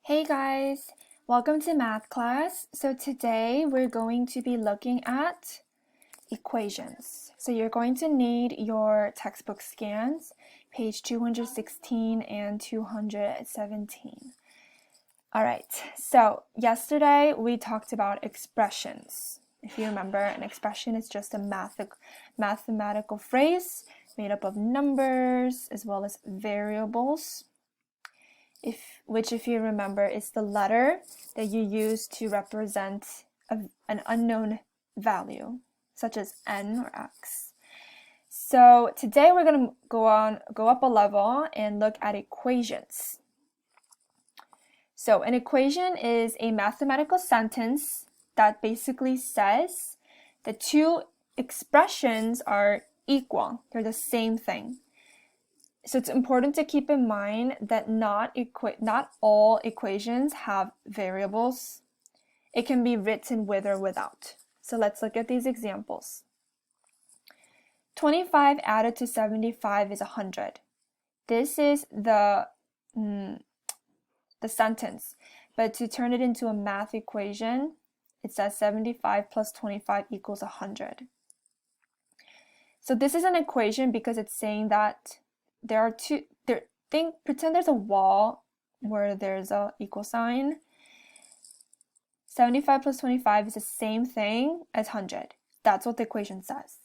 Hey guys, welcome to math class. So today we're going to be looking at equations. So you're going to need your textbook scans, page 216 and 217. All right, so yesterday we talked about expressions. If you remember, an expression is just a mathematical phrase made up of numbers as well as variables. If you remember, is the letter that you use to represent an unknown value, such as n or x. So today we're going to go up a level and look at equations. So an equation is a mathematical sentence that basically says the two expressions are equal. They're the same thing. So it's important to keep in mind that not all equations have variables. It can be written with or without. So let's look at these examples. 25 added to 75 is 100. This is the sentence. But to turn it into a math equation, it says 75 plus 25 equals 100. So this is an equation because it's saying that pretend there's a wall where there's a equal sign. 75 plus 25 is the same thing as 100. That's what the equation says.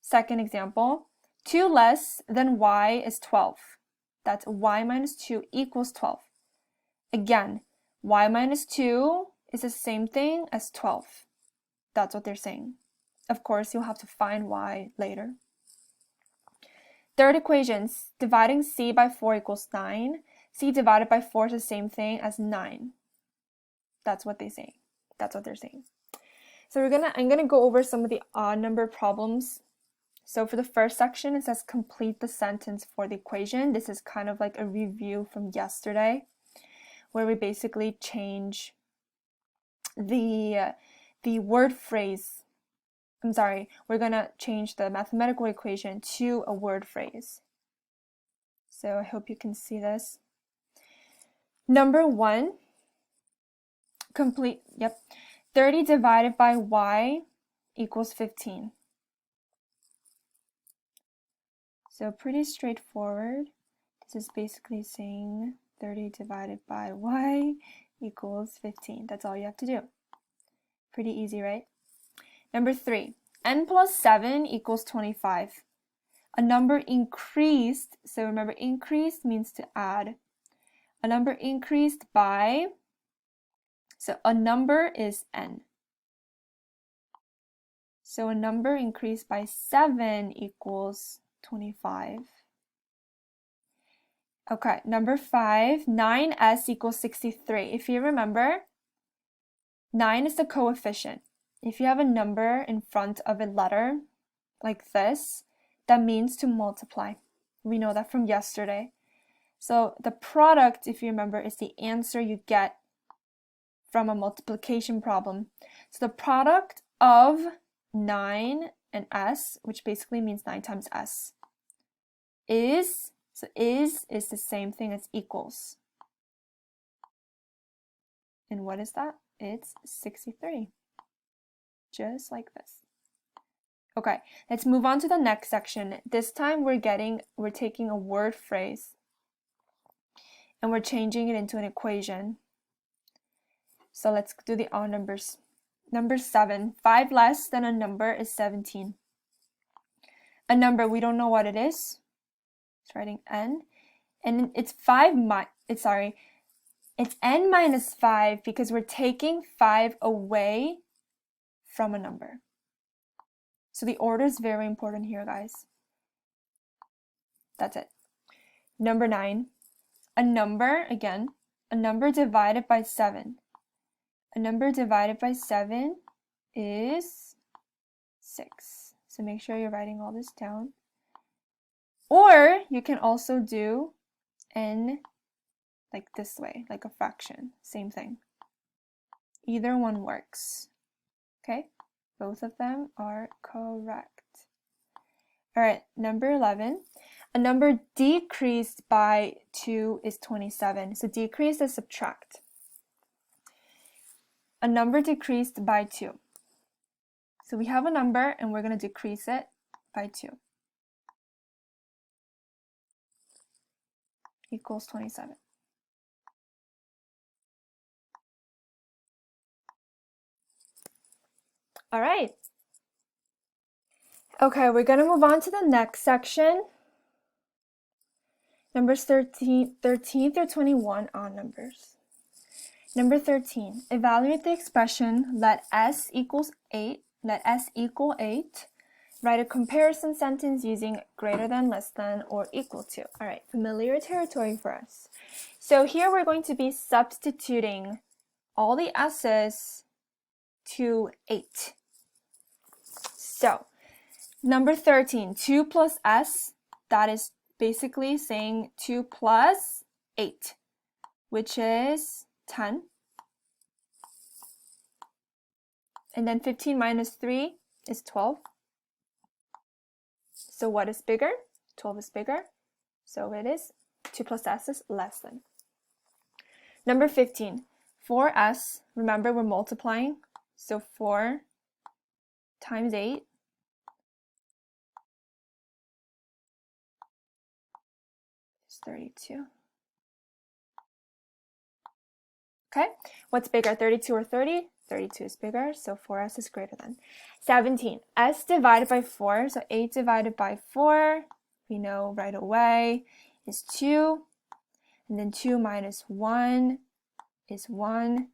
Second example, 2 less than y is 12. That's y minus 2 equals 12. Again, y minus 2 is the same thing as 12. That's what they're saying. Of course, you'll have to find y later. Third equation, dividing c by 4 equals 9. C divided by 4 is the same thing as 9. That's what they're saying. So I'm gonna go over some of the odd number problems. So for the first section, it says complete the sentence for the equation. This is kind of like a review from yesterday, where we basically change the word phrase. We're gonna change the mathematical equation to a word phrase. So I hope you can see this. Number 1, 30 divided by y equals 15. So pretty straightforward. This is basically saying 30 divided by y equals 15. That's all you have to do. Pretty easy, right? Number 3, n plus 7 equals 25. A number increased, so remember increased means to add. A number increased by, so a number is n. So a number increased by 7 equals 25. Okay, number 5, 9s equals 63. If you remember, 9 is the coefficient. If you have a number in front of a letter like this, that means to multiply. We know that from yesterday. So the product, if you remember, is the answer you get from a multiplication problem. So the product of 9 and s, which basically means 9 times s, is the same thing as equals. And what is that? It's 63. Just like this. Okay, let's move on to the next section. This time we're taking a word phrase and we're changing it into an equation. So let's do the odd numbers. Number 7, 5 less than a number is 17. A number, we don't know what it is. It's writing n. And it's n minus 5 because we're taking 5 away from a number. So the order is very important here, guys. That's it. Number 9, a number divided by 7. A number divided by 7 is 6. So make sure you're writing all this down. Or you can also do n like this way, like a fraction. Same thing. Either one works. Okay? Both of them are correct. All right, number 11. A number decreased by 2 is 27. So decrease is subtract. A number decreased by 2. So we have a number and we're going to decrease it by 2. Equals 27. All right. Okay, we're going to move on to the next section. Numbers 13 through 21 odd numbers. Number 13, evaluate the expression let s equals 8, let s equal 8. Write a comparison sentence using greater than, less than, or equal to. All right, familiar territory for us. So here we're going to be substituting all the s's to 8. So number 13, 2 plus s, that is basically saying 2 plus 8, which is 10. And then 15 minus 3 is 12. So what is bigger? 12 is bigger. So it is 2 plus s is less than. Number 15, 4s, remember we're multiplying. So 4 times 8 is 32. Okay, what's bigger, 32 or 30? 32 is bigger, so 4s is greater than. 17, s divided by 4, so 8 divided by 4, we know right away, is 2. And then 2 minus 1 is 1.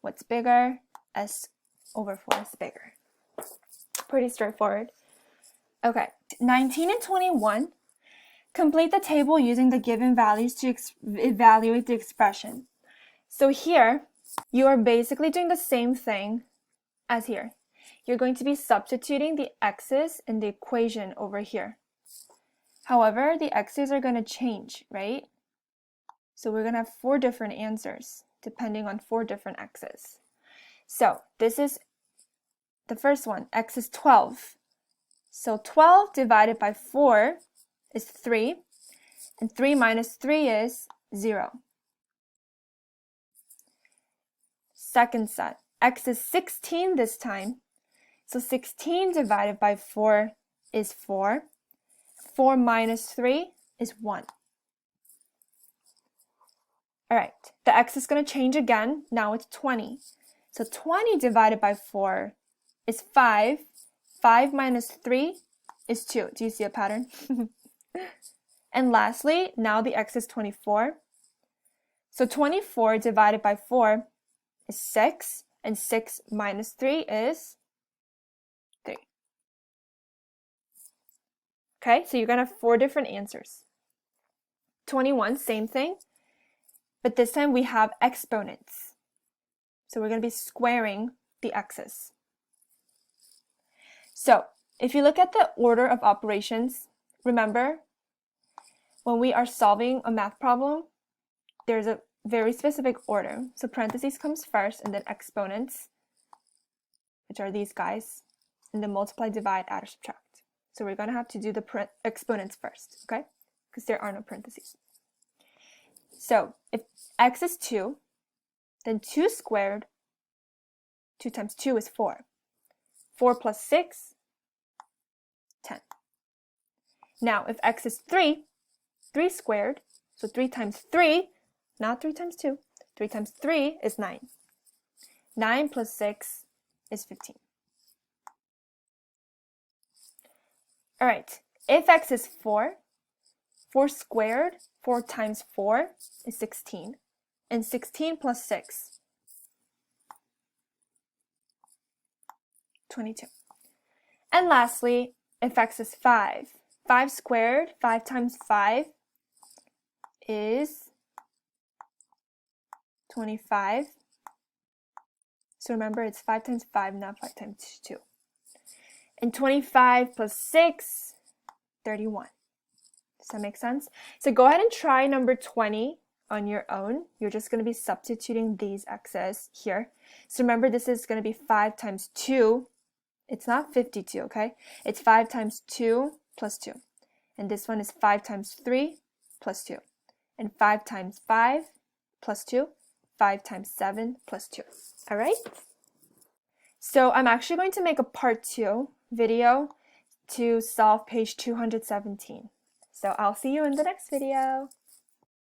What's bigger? S over 4 is bigger. Pretty straightforward. Okay, 19 and 21. Complete the table using the given values to evaluate the expression. So here, you are basically doing the same thing as here. You're going to be substituting the x's in the equation over here. However, the x's are going to change, right? So we're going to have 4 different answers depending on 4 different x's. So this is the first one, x is 12. So 12 divided by 4 is 3, and 3 minus 3 is 0. Second set, x is 16 this time. So 16 divided by 4 is 4. 4 minus 3 is 1. All right, the x is going to change again. Now it's 20. So 20 divided by 4 is 5. 5 minus 3 is 2. Do you see a pattern? And lastly, now the x is 24. So 24 divided by 4 is 6. And 6 minus 3 is 3. Okay, so you're going to have 4 different answers. 21, same thing. But this time we have exponents. So we're going to be squaring the x's. So if you look at the order of operations, remember when we are solving a math problem, there's a very specific order. So parentheses comes first, and then exponents, which are these guys, and then multiply, divide, add, or subtract. So we're going to have to do the exponents first, okay? Because there are no parentheses. So if x is 2, then 2 squared, 2 times 2 is 4. 4 plus 6, 10. Now if x is 3, 3 squared, so 3 times 3, not 3 times 2, 3 times 3 is 9. 9 plus 6 is 15. All right, if x is 4, 4 squared, 4 times 4 is 16. And 16 plus 6, 22. And lastly, if x is 5, 5 squared, 5 times 5 is 25. So remember, it's 5 times 5, not 5 times 2. And 25 plus 6, 31. Does that make sense? So go ahead and try number 20 on your own. You're just going to be substituting these x's here. So remember, this is going to be 5 times 2. It's not 52, okay? It's 5 times 2 plus 2. And this one is 5 times 3 plus 2. And 5 times 5 plus 2. 5 times 7 plus 2. All right? So I'm actually going to make a part 2 video to solve page 217. So I'll see you in the next video.